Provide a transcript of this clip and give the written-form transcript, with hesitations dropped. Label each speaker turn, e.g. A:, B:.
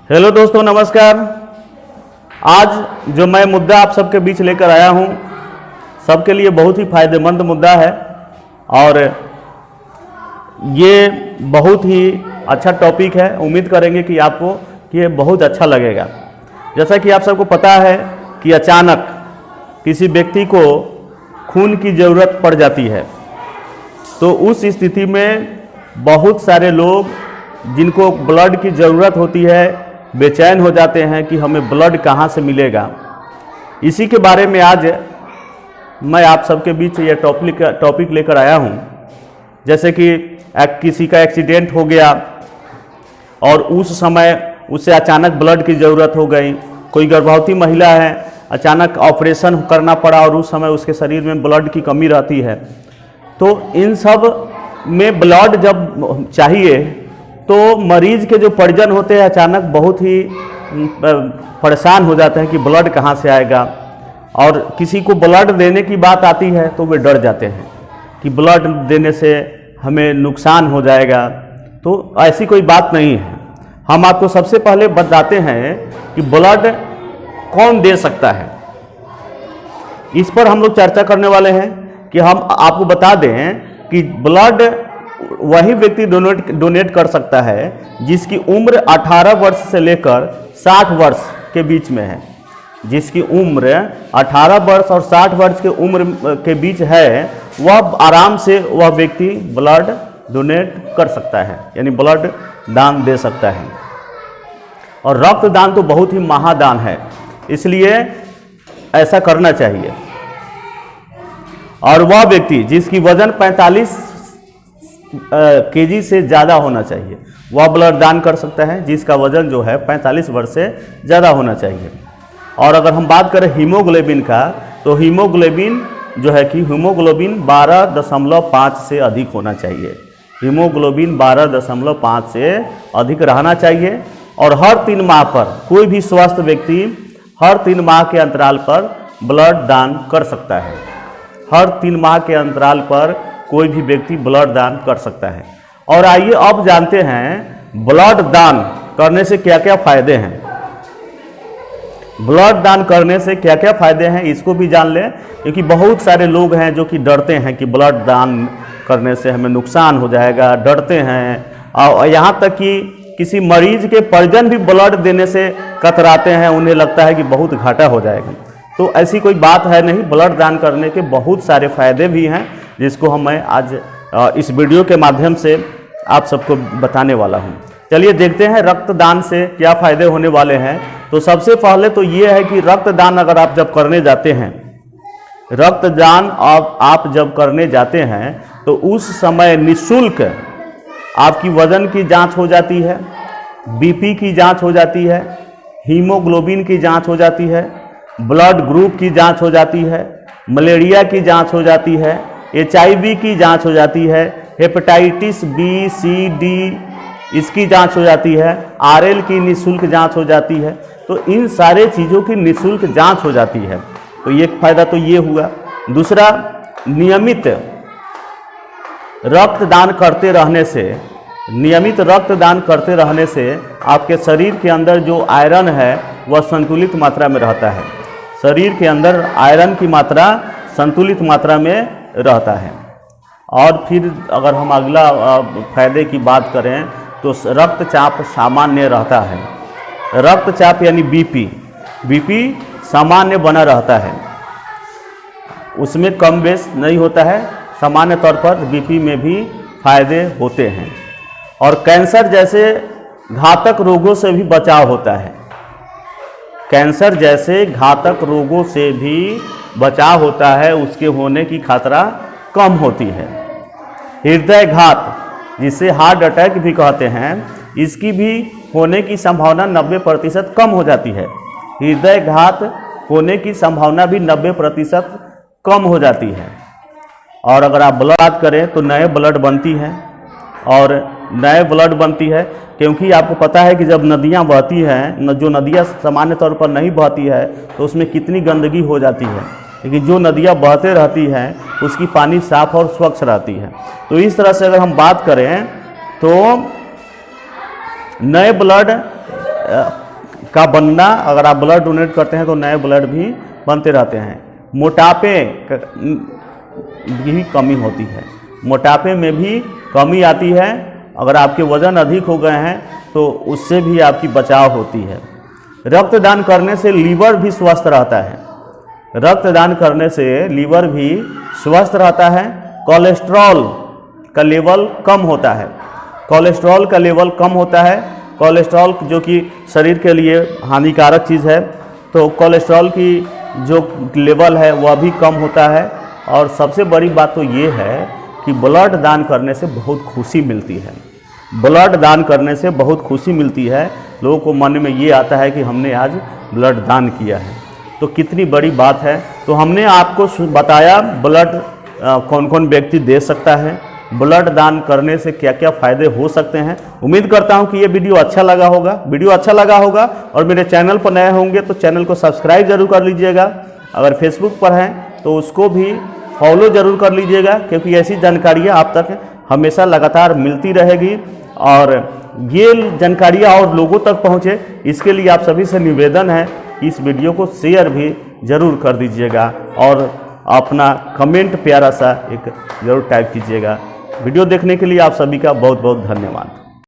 A: Hello दोस्तों, नमस्कार। आज जो मैं मुद्दा आप सबके बीच लेकर आया हूं, सबके लिए बहुत ही फायदेमंद मुद्दा है और ये बहुत ही अच्छा टॉपिक है। उम्मीद करेंगे कि आपको ये बहुत अच्छा लगेगा। जैसा कि आप सबको पता है कि अचानक किसी व्यक्ति को खून की ज़रूरत पड़ जाती है, तो उस स्थिति में बहुत सारे लोग जिनको ब्लड की ज़रूरत होती है बेचैन हो जाते हैं कि हमें ब्लड कहाँ से मिलेगा। इसी के बारे में आज मैं आप सबके बीच ये टॉपिक लेकर आया हूँ। जैसे कि किसी का एक्सीडेंट हो गया और उस समय उसे अचानक ब्लड की ज़रूरत हो गई। कोई गर्भवती महिला है, अचानक ऑपरेशन करना पड़ा और उस समय उसके शरीर में ब्लड की कमी रहती है। तो इन सब में ब्लड जब चाहिए तो मरीज के जो परिजन होते हैं अचानक बहुत ही परेशान हो जाते हैं कि ब्लड कहाँ से आएगा। और किसी को ब्लड देने की बात आती है तो वे डर जाते हैं कि ब्लड देने से हमें नुकसान हो जाएगा। तो ऐसी कोई बात नहीं है। हम आपको सबसे पहले बताते हैं कि ब्लड कौन दे सकता है। इस पर हम लोग चर्चा करने वाले हैं कि हम आपको बता दें कि ब्लड वही व्यक्ति डोनेट कर सकता है जिसकी उम्र 18 वर्ष से लेकर 60 वर्ष के बीच में है। जिसकी उम्र 18 वर्ष और 60 वर्ष के उम्र के बीच है, वह आराम से वह व्यक्ति ब्लड डोनेट कर सकता है, यानी ब्लड दान दे सकता है। और रक्तदान तो बहुत ही महादान है, इसलिए ऐसा करना चाहिए। और वह व्यक्ति जिसकी वजन 45 केजी से ज़्यादा होना चाहिए, वह ब्लड दान कर सकता है जिसका वजन जो है 45 वर्ष से ज़्यादा होना चाहिए। और अगर हम बात करें हीमोग्लोबिन का, तो हीमोग्लोबिन जो है कि हीमोग्लोबिन 12.5 से अधिक होना चाहिए। हीमोग्लोबिन 12.5 से अधिक रहना चाहिए। और हर 3 माह पर कोई भी स्वस्थ व्यक्ति हर 3 माह के अंतराल पर ब्लड दान कर सकता है। हर 3 माह के अंतराल पर कोई भी व्यक्ति ब्लड दान कर सकता है। और आइए अब जानते हैं ब्लड दान करने से क्या क्या फायदे हैं। ब्लड दान करने से क्या क्या फायदे हैं इसको भी जान लें, क्योंकि बहुत सारे लोग हैं जो कि डरते हैं कि ब्लड दान करने से हमें नुकसान हो जाएगा, डरते हैं। और यहाँ तक कि किसी मरीज के परिजन भी ब्लड देने से कतराते हैं, उन्हें लगता है कि बहुत घाटा हो जाएगा। तो ऐसी कोई बात है नहीं। ब्लड दान करने के बहुत सारे फायदे भी हैं, जिसको मैं आज इस वीडियो के माध्यम से आप सबको बताने वाला हूं। चलिए देखते हैं रक्तदान से क्या फ़ायदे होने वाले हैं। तो सबसे पहले तो ये है कि रक्तदान अगर आप जब करने जाते हैं, रक्तदान आप जब करने जाते हैं तो उस समय निःशुल्क आपकी वजन की जांच हो जाती है, बीपी की जांच हो जाती है, हीमोग्लोबिन की जांच हो जाती है, ब्लड ग्रुप की जांच हो जाती है, मलेरिया की जांच हो जाती है, HIV की जांच हो जाती है, हेपेटाइटिस B, C, D इसकी जांच हो जाती है, RL की निःशुल्क जांच हो जाती है। तो इन सारे चीज़ों की निःशुल्क जांच हो जाती है। तो एक फायदा तो ये हुआ। दूसरा, नियमित रक्तदान करते रहने से आपके शरीर के अंदर जो आयरन है वह संतुलित मात्रा में रहता है। शरीर के अंदर आयरन की मात्रा संतुलित मात्रा में रहता है। और फिर अगर हम अगला फायदे की बात करें तो रक्तचाप सामान्य रहता है। रक्तचाप यानी बीपी सामान्य बना रहता है, उसमें कम बेस नहीं होता है। सामान्य तौर पर बीपी में भी फायदे होते हैं। और कैंसर जैसे घातक रोगों से भी बचाव होता है। कैंसर जैसे घातक रोगों से भी बचाव होता है, उसके होने की खतरा कम होती है। हृदय घात जिसे हार्ट अटैक भी कहते हैं, इसकी भी होने की संभावना 90% कम हो जाती है। हृदय घात होने की संभावना भी 90% कम हो जाती है। और अगर आप ब्लड करें तो नए ब्लड बनती हैं, और नए ब्लड बनती है क्योंकि आपको पता है कि जब नदियाँ बहती हैं, जो नदियाँ सामान्य तौर पर नहीं बहती है तो उसमें कितनी गंदगी हो जाती है, लेकिन जो नदियाँ बहते रहती हैं उसकी पानी साफ और स्वच्छ रहती है। तो इस तरह से अगर हम बात करें तो नए ब्लड का बनना, अगर आप ब्लड डोनेट करते हैं तो नए ब्लड भी बनते रहते हैं। मोटापे भी कमी होती है, मोटापे में भी कमी आती है। अगर आपके वज़न अधिक हो गए हैं तो उससे भी आपकी बचाव होती है। रक्तदान करने से लीवर भी स्वस्थ रहता है, रक्तदान करने से लीवर भी स्वस्थ रहता है। कोलेस्ट्रॉल का लेवल कम होता है, कोलेस्ट्रॉल का लेवल कम होता है। कोलेस्ट्रॉल जो कि शरीर के लिए हानिकारक चीज़ है, तो कोलेस्ट्रॉल की जो लेवल है वह भी कम होता है। और सबसे बड़ी बात तो ये है कि ब्लड दान करने से बहुत खुशी मिलती है, ब्लड दान करने से बहुत खुशी मिलती है। लोगों को मन में ये आता है कि हमने आज ब्लड दान किया है, तो कितनी बड़ी बात है। तो हमने आपको बताया ब्लड कौन कौन व्यक्ति दे सकता है, ब्लड दान करने से क्या क्या फ़ायदे हो सकते हैं। उम्मीद करता हूं कि ये वीडियो अच्छा लगा होगा, वीडियो अच्छा लगा होगा। और मेरे चैनल पर नए होंगे तो चैनल को सब्सक्राइब जरूर कर लीजिएगा। अगर फेसबुक पर हैं तो उसको भी फॉलो ज़रूर कर लीजिएगा, क्योंकि ऐसी जानकारियाँ आप तक हमेशा लगातार मिलती रहेगी। और ये जानकारियाँ और लोगों तक पहुँचे, इसके लिए आप सभी से निवेदन है कि इस वीडियो को शेयर भी ज़रूर कर दीजिएगा और अपना कमेंट प्यारा सा एक ज़रूर टाइप कीजिएगा। वीडियो देखने के लिए आप सभी का बहुत बहुत धन्यवाद।